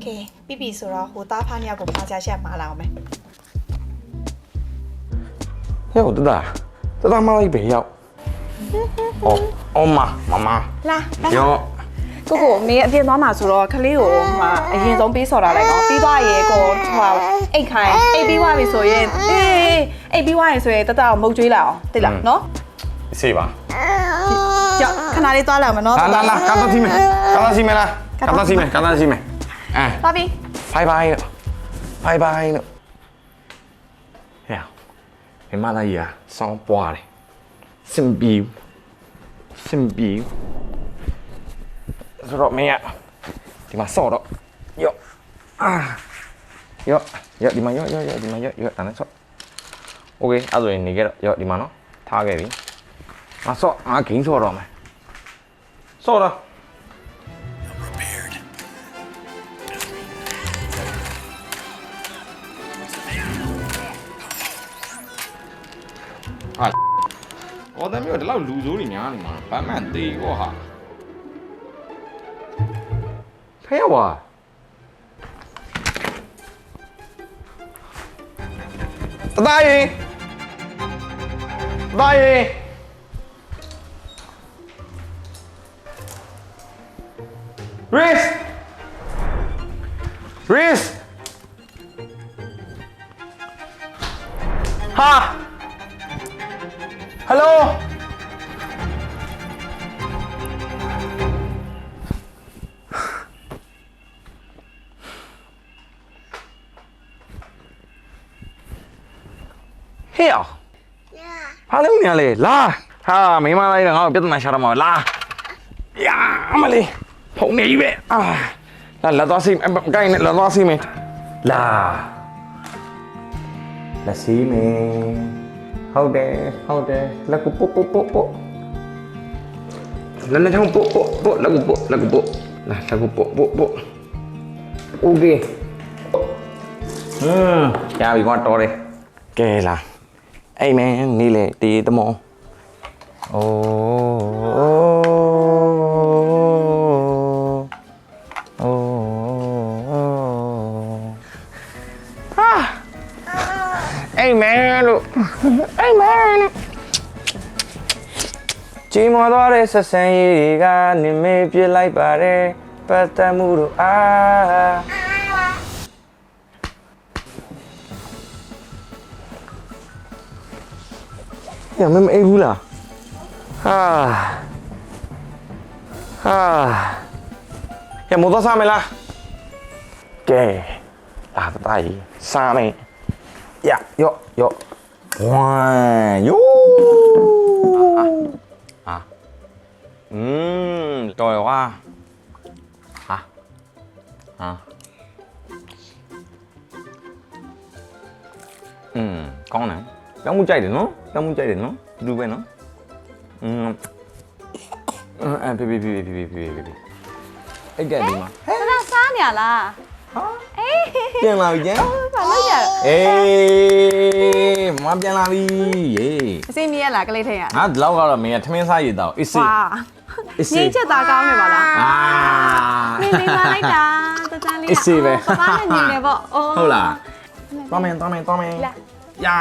ပြီးပြီဆိုတော့ဟိုသားဖားနှစ်ယောက်ကိုမှားကြချက်မှားလာအောင်မယ် ဟဲ့တသားမလိုက်ပဲရောက်အော်မမ လာ ရော ကိုမင်းအပြင်သွားမှာဆိုတော့ခလေးကိုအရင်ဆုံးပေးစော်တာလိုက်နော်ပြီးသွားရေကိုဟိုအိတ်ခိုင်းအိတ်ပြီးသွားပြီဆိုရင်အိတ်ပြီးသွားရင်ဆိုရင်တတအောင်မုတ်ကျွေးလာအောင်သိလားနော် စေးပါ ကြောက်ခဏလေးသွားလာမယ်နော် လာကာတာစီမယ်လားကာတာစီမယ်သွားပြီ ဘိုင်ဘိုင်လို့ဟဲ့မင်းမလာရစောင်းပွားတယ်စင်ဘီဆိုတော့မင်းဒီမှာစော့တော့ယောဒီမှာယောတန်းနဲ့စော့โอเคအဲ့ဆိုရင်နေခဲ့တော့ယောဒီမှာနော်ထားခဲ့ပြီငါစော့ငါဂိမ်းစော့တော့မယ်စော့တော့အော်တမ်းမျိုးဒီလောက်လူစိုးတွေများနေမှာဘာမှန်သေးကောဟာဖဲဝါတသားရင်Riz ဟာ Hello ဟဲ့ဘာလို့နေလဲလာဟာမိမလိုက်တော့ငါ့ကိုပြဿနာရှာတော့မှာလာယာမလေးဖုန်နေပြီပဲလာတော့စီကိုင်းနဲ့လာတော့စီမလာစီမဟုတ်တယ်လက်ကိုပို့လက်ချောင်းပို့လက်ကိုပို့လက်ကိုပို့โอเคရပြီကွာတော်တယ်ကဲလာအဲ့မင်းနေလေတီးတမောအိုဟာအဲ့မင်းလို့ကြီးမောသွားတဲ့ဆက်ဆံရေးတွေကနေမေးပြလိုက်ပါတယ်ပတ်သက်မှုတို့ရမမအေးဘူးလားရမတော့စားမလားကဲလာတိုင်စားမယ်ယောဝမ်ယိုတော်ရွာကောင်းတယ်ပြောင်းမှုကြိုက်တယ်နော်လူပဲနော်ဖေအဲ့ကဲဒီမှာတတစားနေရလား ပြန်လာပြီကျန် ဘာလို့ရမပြန်လာပြီအစိမ့်မရလားကလေးထိန်ရ ငါဒီလောက်ကတော့မင်းကထမင်းစားရတော့အစ်စေး ငင်းချက်သားကောင်းနေပါလားနေနေပါလိုက်တာတတန်းလေးဘာနဲ့နေနေပေါ့ဟုတ်လားသွားမယ်ယာ